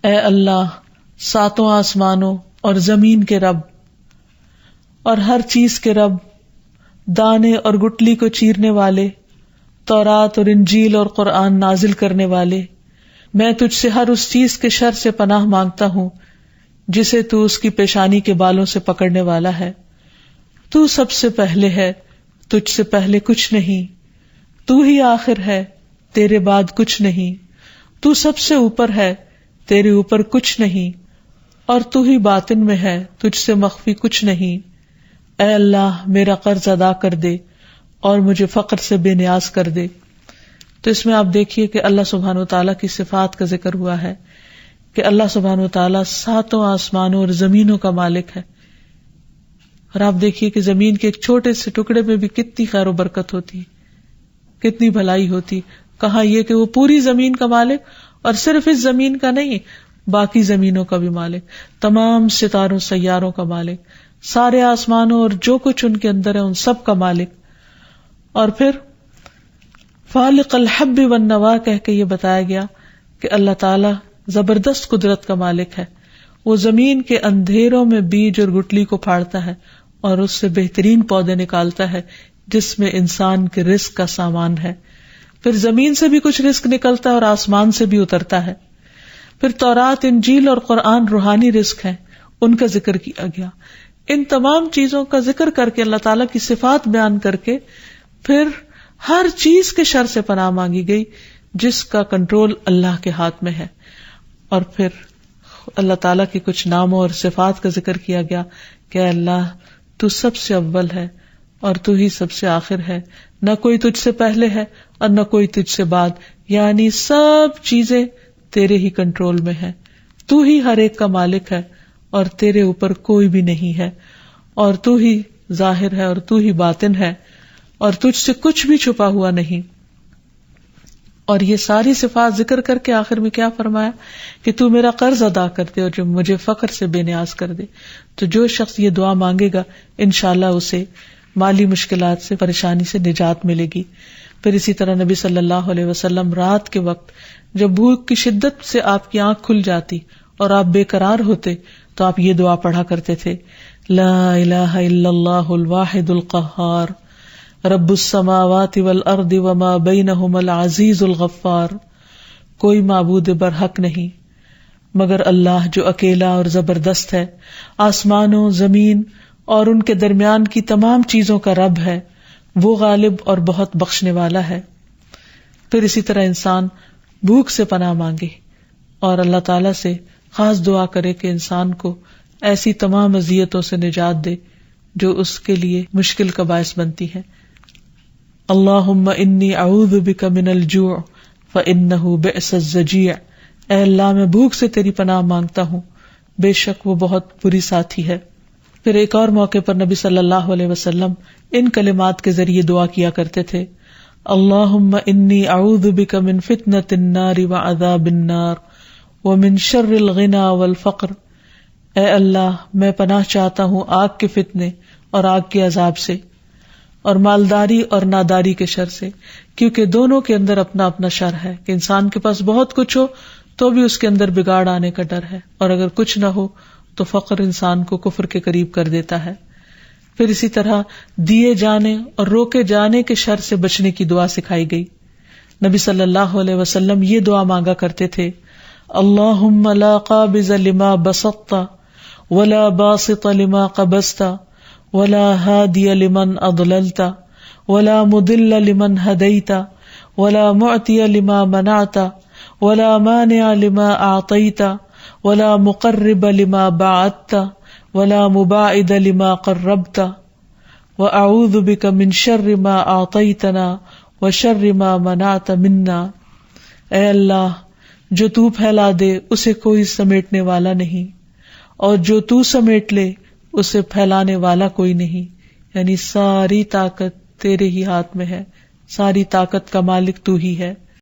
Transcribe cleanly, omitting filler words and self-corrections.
اے اللہ ساتوں آسمانوں اور زمین کے رب اور ہر چیز کے رب، دانے اور گٹلی کو چیرنے والے، تورات اور انجیل اور قرآن نازل کرنے والے، میں تجھ سے ہر اس چیز کے شر سے پناہ مانگتا ہوں جسے تو اس کی پیشانی کے بالوں سے پکڑنے والا ہے۔ تو سب سے پہلے ہے، تجھ سے پہلے کچھ نہیں، تو ہی آخر ہے، تیرے بعد کچھ نہیں، تو سب سے اوپر ہے، تیرے اوپر کچھ نہیں، اور تو ہی باطن میں ہے، تجھ سے مخفی کچھ نہیں۔ اے اللہ میرا قرض ادا کر دے اور مجھے فقر سے بے نیاز کر دے۔ تو اس میں آپ دیکھیے کہ اللہ سبحانہ وتعالیٰ کی صفات کا ذکر ہوا ہے کہ اللہ سبحانہ وتعالیٰ ساتوں آسمانوں اور زمینوں کا مالک ہے، اور آپ دیکھیے کہ زمین کے ایک چھوٹے سے ٹکڑے میں بھی کتنی خیر و برکت ہوتی، کتنی بھلائی ہوتی۔ کہاں یہ کہ وہ پوری زمین کا مالک، اور صرف اس زمین کا نہیں، باقی زمینوں کا بھی مالک، تمام ستاروں سیاروں کا مالک، سارے آسمانوں اور جو کچھ ان کے اندر ہے ان سب کا مالک۔ اور پھر فالق الحب والنوا کہہ کے یہ بتایا گیا کہ اللہ تعالی زبردست قدرت کا مالک ہے، وہ زمین کے اندھیروں میں بیج اور گٹلی کو پھاڑتا ہے اور اس سے بہترین پودے نکالتا ہے جس میں انسان کے رزق کا سامان ہے۔ پھر زمین سے بھی کچھ رزق نکلتا ہے اور آسمان سے بھی اترتا ہے۔ پھر تورات، انجیل اور قرآن روحانی رزق ہیں، ان کا ذکر کیا گیا۔ ان تمام چیزوں کا ذکر کر کے اللہ تعالیٰ کی صفات بیان کر کے پھر ہر چیز کے شر سے پناہ مانگی گئی جس کا کنٹرول اللہ کے ہاتھ میں ہے۔ اور پھر اللہ تعالیٰ کی کچھ ناموں اور صفات کا ذکر کیا گیا کہ اے اللہ تو سب سے اول ہے اور تو ہی سب سے آخر ہے، نہ کوئی تجھ سے پہلے ہے اور نہ کوئی تجھ سے بعد، یعنی سب چیزیں تیرے ہی کنٹرول میں ہے، تو ہی ہر ایک کا مالک ہے اور تیرے اوپر کوئی بھی نہیں ہے، اور تو ہی ظاہر ہے اور تو ہی باطن ہے، اور تجھ سے کچھ بھی چھپا ہوا نہیں۔ اور یہ ساری صفات ذکر کر کے آخر میں کیا فرمایا کہ تو میرا قرض ادا کر دے اور جو مجھے فقر سے بے نیاز کر دے۔ تو جو شخص یہ دعا مانگے گا انشاءاللہ اسے مالی مشکلات سے، پریشانی سے نجات ملے گی۔ پھر اسی طرح نبی صلی اللہ علیہ وسلم رات کے وقت جب بھوک کی شدت سے آپ کی آنکھ کھل جاتی اور آپ بے قرار ہوتے تو آپ یہ دعا پڑھا کرتے تھے، لا الہ الا اللہ الواحد القہار رب السماوات والارض وما بینہما العزیز الغفار۔ کوئی معبود برحق نہیں مگر اللہ جو اکیلا اور زبردست ہے، آسمانوں، زمین اور ان کے درمیان کی تمام چیزوں کا رب ہے، وہ غالب اور بہت بخشنے والا ہے۔ پھر اسی طرح انسان بھوک سے پناہ مانگے اور اللہ تعالیٰ سے خاص دعا کرے کہ انسان کو ایسی تمام اذیتوں سے نجات دے جو اس کے لیے مشکل کا باعث بنتی ہے۔ اللہم انی اعوذ بک من الجوع فانہ بئس الضجیع۔ اے اللہ میں بھوک سے تیری پناہ مانگتا ہوں، بے شک وہ بہت بری ساتھی ہے۔ پھر ایک اور موقع پر نبی صلی اللہ علیہ وسلم ان کلمات کے ذریعے دعا کیا کرتے تھے، اللہم انی اعوذ بک من فتنۃ النار وعذاب النار ومن شر الغنی والفقر۔ اے اللہ میں پناہ چاہتا ہوں آگ کے فتنے اور آگ کے عذاب سے، اور مالداری اور ناداری کے شر سے، کیونکہ دونوں کے اندر اپنا اپنا شر ہے کہ انسان کے پاس بہت کچھ ہو تو بھی اس کے اندر بگاڑ آنے کا ڈر ہے، اور اگر کچھ نہ ہو تو فقر انسان کو کفر کے قریب کر دیتا ہے۔ پھر اسی طرح دیے جانے اور روکے جانے کے شر سے بچنے کی دعا سکھائی گئی۔ نبی صلی اللہ علیہ وسلم یہ دعا مانگا کرتے تھے، اللہم لا قابض لما بسطت ولا باسط لما قبضت ولا ہادی لمن اضللت ولا مضل لمن ہدیت ولا معطی لما منعت ولا مانع لما اعطیت ولا مقرب لما بعدت ولا مباعد لما قربت واعوذ بک من شر ما اعطیتنا وشر ما منعت منا۔ اے اللہ جو تو پھیلا دے اسے کوئی سمیٹنے والا نہیں، اور جو تو سمیٹ لے اسے پھیلانے والا کوئی نہیں، یعنی ساری طاقت تیرے ہی ہاتھ میں ہے، ساری طاقت کا مالک تو ہی ہے۔